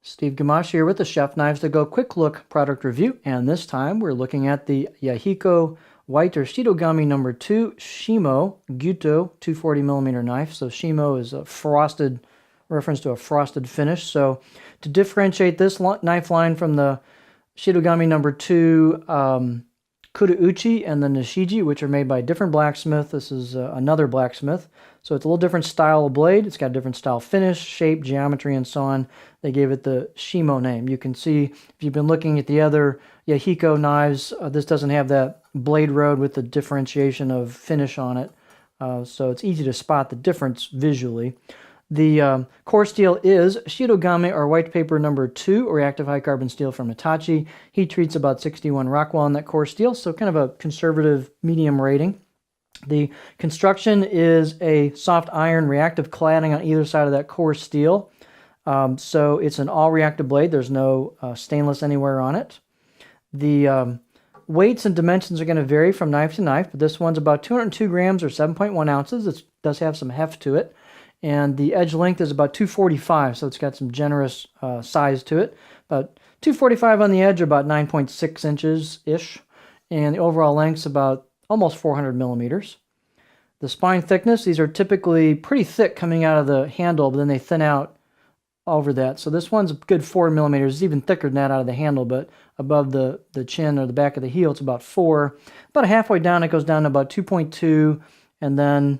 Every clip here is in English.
Steve Gamache here with the Chef Knives to Go Quick Look product review, and this time we're looking at the Yahiko White or Shitogami number 2 Shimo Gyuto 240mm knife. So Shimo is a frosted reference to a frosted finish. So to differentiate this knife line from the Shitogami number 2 Kudauchi and the Nishiji, which are made by a different blacksmith. This is another blacksmith. So it's a little different style of blade. It's got a different style finish, shape, geometry, and so on. They gave it the Shimo name. You can see, if you've been looking at the other Yahiko knives, this doesn't have that blade road with the differentiation of finish on it. So it's easy to spot the difference visually. The core steel is Shitogami or white paper number 2, reactive high carbon steel from Hitachi. Heat treats about 61 Rockwell in that core steel, so kind of a conservative medium rating. The construction is a soft iron reactive cladding on either side of that core steel. So it's an all reactive blade. There's no stainless anywhere on it. The weights and dimensions are going to vary from knife to knife, but this one's about 202 grams or 7.1 ounces. It does have some heft to it. And the edge length is about 245, so it's got some generous size to it. About 245 on the edge, or about 9.6 inches-ish. And the overall length's about almost 400 millimeters. The spine thickness, these are typically pretty thick coming out of the handle, but then they thin out over that. So this one's a good 4 millimeters. It's even thicker than that out of the handle, but above the chin or the back of the heel, it's about 4. About halfway down, it goes down to about 2.2, and then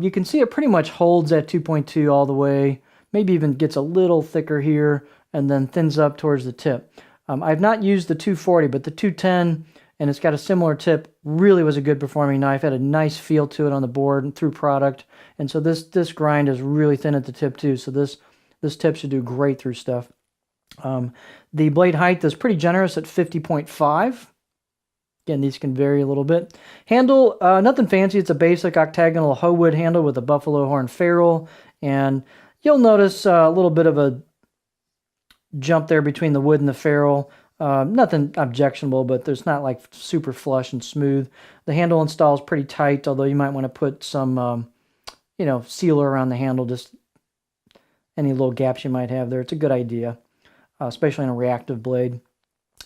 you can see it pretty much holds at 2.2 all the way, maybe even gets a little thicker here, and then thins up towards the tip. I've not used the 240, but the 210, and it's got a similar tip, really was a good performing knife. Had a nice feel to it on the board and through product. And so this grind is really thin at the tip too, so this tip should do great through stuff. The blade height is pretty generous at 50.5. Again, these can vary a little bit. Handle, nothing fancy. It's a basic octagonal hoe wood handle with a buffalo horn ferrule. And you'll notice a little bit of a jump there between the wood and the ferrule. Nothing objectionable, but there's not like super flush and smooth. The handle install is pretty tight, although you might want to put some, sealer around the handle, just any little gaps you might have there. It's a good idea, especially in a reactive blade.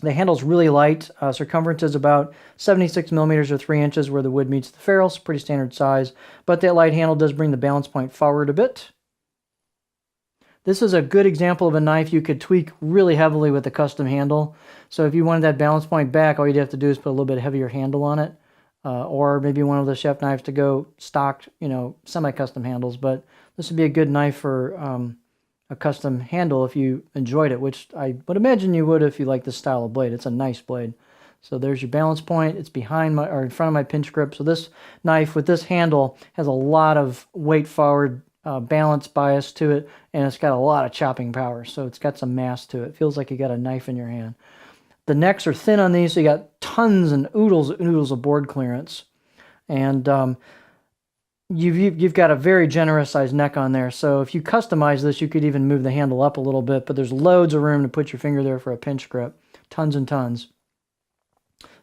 The handle's really light. Circumference is about 76 millimeters or 3 inches where the wood meets the ferrule. It's pretty standard size, but that light handle does bring the balance point forward a bit. This is a good example of a knife you could tweak really heavily with a custom handle. So if you wanted that balance point back, all you'd have to do is put a little bit heavier handle on it, or maybe one of the Chef knives to go stocked, semi-custom handles. But this would be a good knife for a custom handle if you enjoyed it, which I would imagine you would if you like this style of blade. It's a nice blade. So there's your balance point. It's behind my, or in front of my pinch grip. So this knife with this handle has a lot of weight forward balance bias to it, and it's got a lot of chopping power. So it's got some mass to it. Feels like you got a knife in your hand. The necks are thin on these, so you got tons and oodles of board clearance. And You've got a very generous sized neck on there, so if you customize this, you could even move the handle up a little bit, but there's loads of room to put your finger there for a pinch grip. Tons and tons.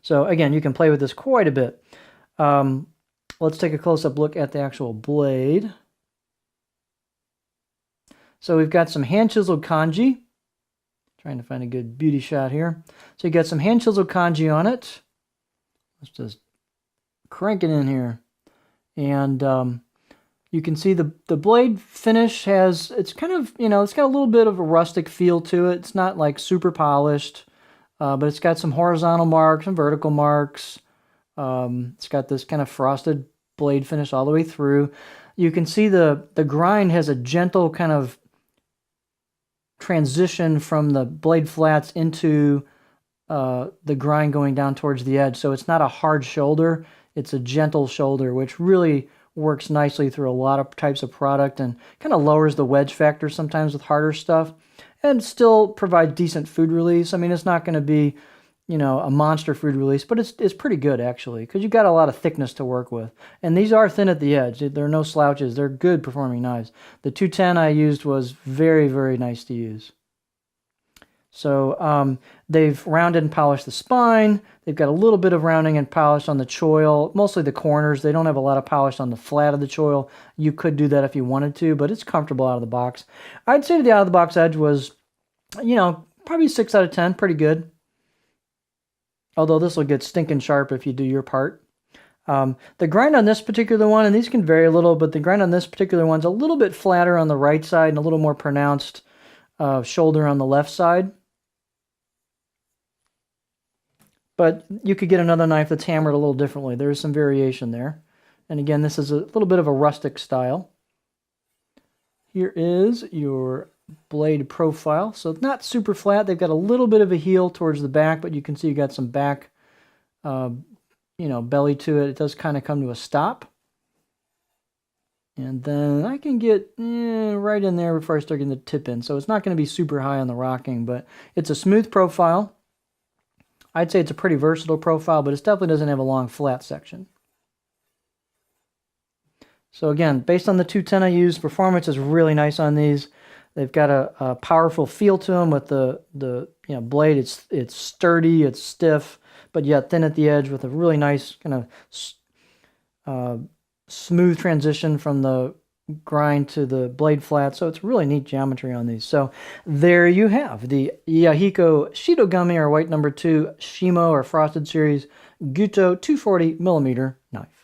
So again, you can play with this quite a bit. Let's take a close-up look at the actual blade. So we've got some hand-chiseled kanji. Trying to find a good beauty shot here. So you got some hand-chiseled kanji on it. Let's just crank it in here. And you can see the blade finish has, it's kind of, it's got a little bit of a rustic feel to it. It's not like super polished, but it's got some horizontal marks and vertical marks. It's got this kind of frosted blade finish all the way through. You can see the grind has a gentle kind of transition from the blade flats into the grind going down towards the edge. So it's not a hard shoulder. It's a gentle shoulder, which really works nicely through a lot of types of product and kind of lowers the wedge factor sometimes with harder stuff and still provides decent food release. I mean, it's not going to be, a monster food release, but it's pretty good actually because you've got a lot of thickness to work with. And these are thin at the edge. There are no slouches. They're good performing knives. The 210 I used was very, very nice to use. So they've rounded and polished the spine. They've got a little bit of rounding and polish on the choil, mostly the corners. They don't have a lot of polish on the flat of the choil. You could do that if you wanted to, but it's comfortable out of the box. I'd say the out-of-the-box edge was You know, probably 6 out of 10, pretty good. Although this will get stinking sharp if you do your part. The grind on this particular one, and these can vary a little, but the grind on this particular one's a little bit flatter on the right side and a little more pronounced shoulder on the left side. But you could get another knife that's hammered a little differently. There's some variation there. And again, this is a little bit of a rustic style. Here is your blade profile. So it's not super flat. They've got a little bit of a heel towards the back, but you can see you got some back, belly to it. It does kind of come to a stop. And then I can get right in there before I start getting the tip in. So it's not going to be super high on the rocking, but it's a smooth profile. I'd say it's a pretty versatile profile, but it definitely doesn't have a long flat section. So again, based on the 210 I used, performance is really nice on these. They've got a powerful feel to them with the blade. It's sturdy, it's stiff, but yet thin at the edge with a really nice kind of smooth transition from the grind to the blade flat. So it's really neat geometry on these. So there you have the Yahiko Shitogami or white number 2 Shimo or Frosted Series Gyuto 240mm knife.